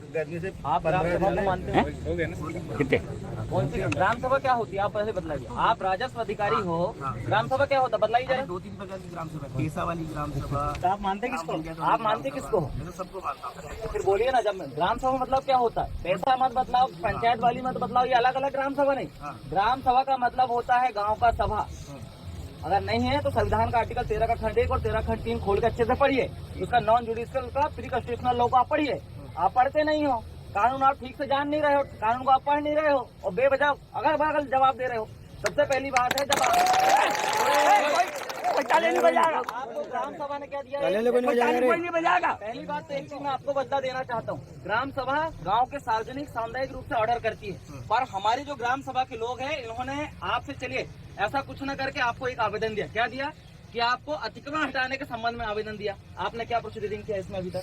गर्मी से आप ग्राम सभा को मानते हैं? कितने कौन सी ग्राम सभा क्या होती है? आप पहले बतलाइए। आप राजस्व अधिकारी हो, ग्राम सभा क्या होता है? बतलाइए जरा। 2-3 प्रकार की ग्राम सभा, पैसा वाली ग्राम सभा। आप मानते किसको? आप मानते किसको? मैं तो सबको मानता हूँ। फिर बोलिए ना। जब ग्राम सभा मतलब क्या होता है? पैसा मत बतलाओ, पंचायत वाली मत बतलाओ, ये अलग अलग ग्राम सभा नहीं। ग्राम सभा का मतलब होता है गाँव का सभा। अगर नहीं है तो संविधान का आर्टिकल 13 का खंड 1 और 13 खंड 3 खोल के अच्छे से पढ़िए। उसका नॉन जुडिशियल का प्री कॉन्स्टिट्यूशनल लॉ को आप पढ़िए। आप पढ़ते नहीं हो, कानून आप ठीक से जान नहीं रहे हो, कानून को आप पढ़ नहीं रहे हो और बेवजह अगर बगल जवाब दे रहे हो। सबसे पहली बात है, जब आपको ग्राम सभा ने क्या दिया? कोई नहीं बजाएगा। पहली बात तो एक चीज मैं आपको बदला देना चाहता हूँ। ग्राम सभा गांव के सार्वजनिक सामुदायिक रूप से ऑर्डर करती है, पर हमारी जो ग्राम सभा के लोग हैं इन्होंने आपसे चलिए ऐसा कुछ न करके आपको एक आवेदन दिया। क्या दिया? कि आपको अतिक्रमण हटाने के संबंध में आवेदन दिया। आपने क्या प्रोसीडिंग किया इसमें अभी तक?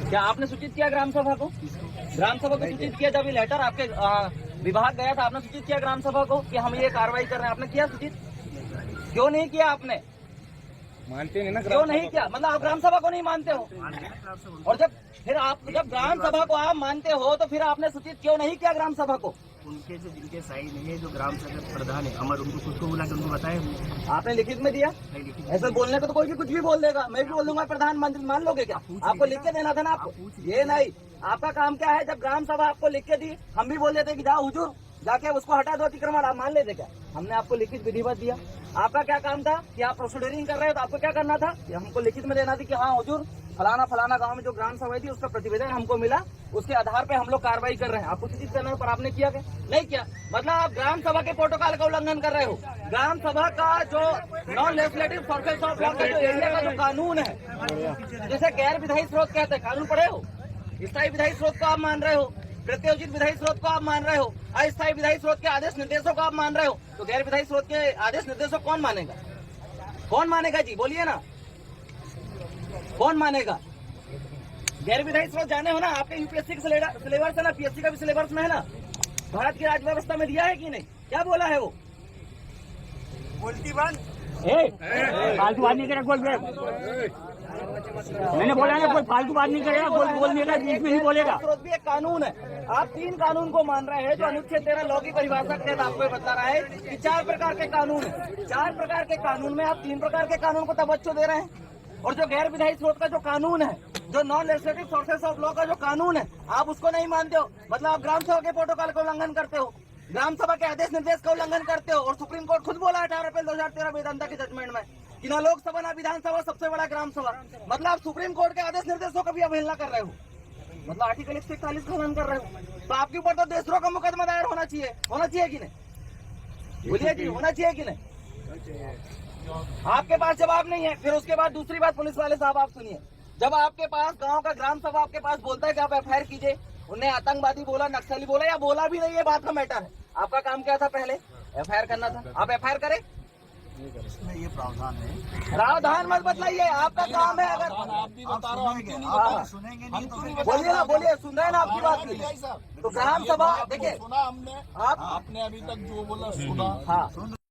क्या आपने सूचित किया ग्राम सभा को? ग्राम सभा को सूचित किया? जब ये लेटर आपके विभाग गया था, आपने सूचित किया ग्राम सभा को कि हम ये कार्रवाई कर रहे हैं? आपने किया सूचित? क्यों नहीं किया आपने? मानते नहीं ना? क्यों नहीं किया? मतलब आप ग्राम सभा को नहीं मानते हो? और जब ग्राम सभा को आप मानते हो तो फिर आपने सूचित क्यों नहीं किया ग्राम सभा को? उनके जो जिनके साइन नहीं है, जो ग्राम सभा प्रधान है अमर, उनको खुद को बुला के उनको बताए। आपने लिखित में दिया? ऐसे बोलने को तो कोई भी कुछ भी बोल देगा। मैं भी बोल दूंगा प्रधानमंत्री, मान लोगे क्या? आपको लिख के देना था ना आपको। ये नहीं, आपका काम क्या है? जब ग्राम सभा आपको लिख के दी, हम भी बोल देते कि जाओ हुजूर जाके उसको हटा दो अतिक्रमण, आप मान लेते क्या? हमने आपको लिखित विधिवत दिया। आपका क्या काम था कि आप प्रोसीडिंग कर रहे हो तो आपको क्या करना था? कि हमको लिखित में देना थी कि हाँ हुजूर फलाना गांव में जो ग्राम सभा थी उसका प्रतिवेदन हमको मिला, उसके आधार पे हम लोग कार्रवाई कर रहे हैं। आपको सूचित करना है, पर आपने किया क्या? नहीं किया। मतलब आप ग्राम सभा के प्रोटोकॉल का उल्लंघन कर रहे हो। ग्राम सभा का जो non legislative sources of law का जो एरिया का जो कानून है, जैसे गैर विधायी स्रोत कहते हैं, कानून पढ़े हो? स्थायी विधायी स्रोत को आप मान रहे हो, प्रत्योजित विधायी स्रोत को आप मान रहे हो, अस्थायी विधायी स्रोत के आदेश निर्देशों को आप मान रहे हो, तो गैर विधायी स्रोत के आदेश निर्देशों कौन मानेगा? कौन मानेगा जी? बोलिए ना, कौन मानेगा? गैर विधायी स्रोत जाने हो ना? आपके यूपीएससी का सिलेबस है ना, पीएससी का भी सिलेबस में है ना, भारत की राज्य व्यवस्था में दिया है कि नहीं? क्या बोला है वो? बोलती बंद फालतू बात नहीं करेगा। मैंने बोला ना, कोई फालतू बात नहीं करेगा। बोलने का बीच में ही बोलेगा। स्रोत भी एक कानून है। आप 3 कानून को मान रहे हैं जो अनुच्छेद 13 लॉ की परिभाषा के तहत आपको बता रहा है कि 4 प्रकार के कानून है। 4 प्रकार के कानून में आप 3 प्रकार के कानून को तवज्जो दे रहे हैं। और जो गैर विधायी स्रोत का जो कानून है, जो non legislative sources of law का जो कानून है, आप उसको नहीं मानते हो। मतलब आप ग्राम सभा के प्रोटोकॉल का उल्लंघन करते हो, ग्राम सभा के आदेश निर्देश का उल्लंघन करते हो। और सुप्रीम कोर्ट खुद बोला 18 अप्रैल 2013 वेदांता के जजमेंट में कि ना लोकसभा ना विधानसभा सबसे बड़ा ग्राम सभा। मतलब आप सुप्रीम कोर्ट के आदेश निर्देशों का भी अवहेलना कर रहे हो। मतलब आर्टिकल 141 का उल्लंघन कर रहे हो। तो आपके ऊपर तो देशद्रोह का मुकदमा दायर होना चाहिए कि नहीं? बोलिए जी, होना चाहिए कि नहीं? आपके पास जवाब नहीं है। फिर उसके बाद दूसरी बात, पुलिस वाले साहब आप सुनिए, जब आपके पास गांव का ग्राम सभा आपके पास बोलता है कि आप एफआईआर कीजिए, उन्हें आतंकवादी बोला, नक्सली बोला या बोला भी नहीं, ये बात का मैटर है। आपका काम क्या था? पहले एफआईआर करना था। आप एफआईआर करें? ये प्रावधान है। प्रावधान मत बतलाइए, आपका काम है। अगर आप भी बता रहे हो, सुनेंगे नहीं तो बोलिए ना, बोलिए, सुन रहे हैं ना आपकी बात नहीं। तो ग्राम सभा देखिए, सुना हमने, आपने आपने अभी तक जो बोला सुना। हाँ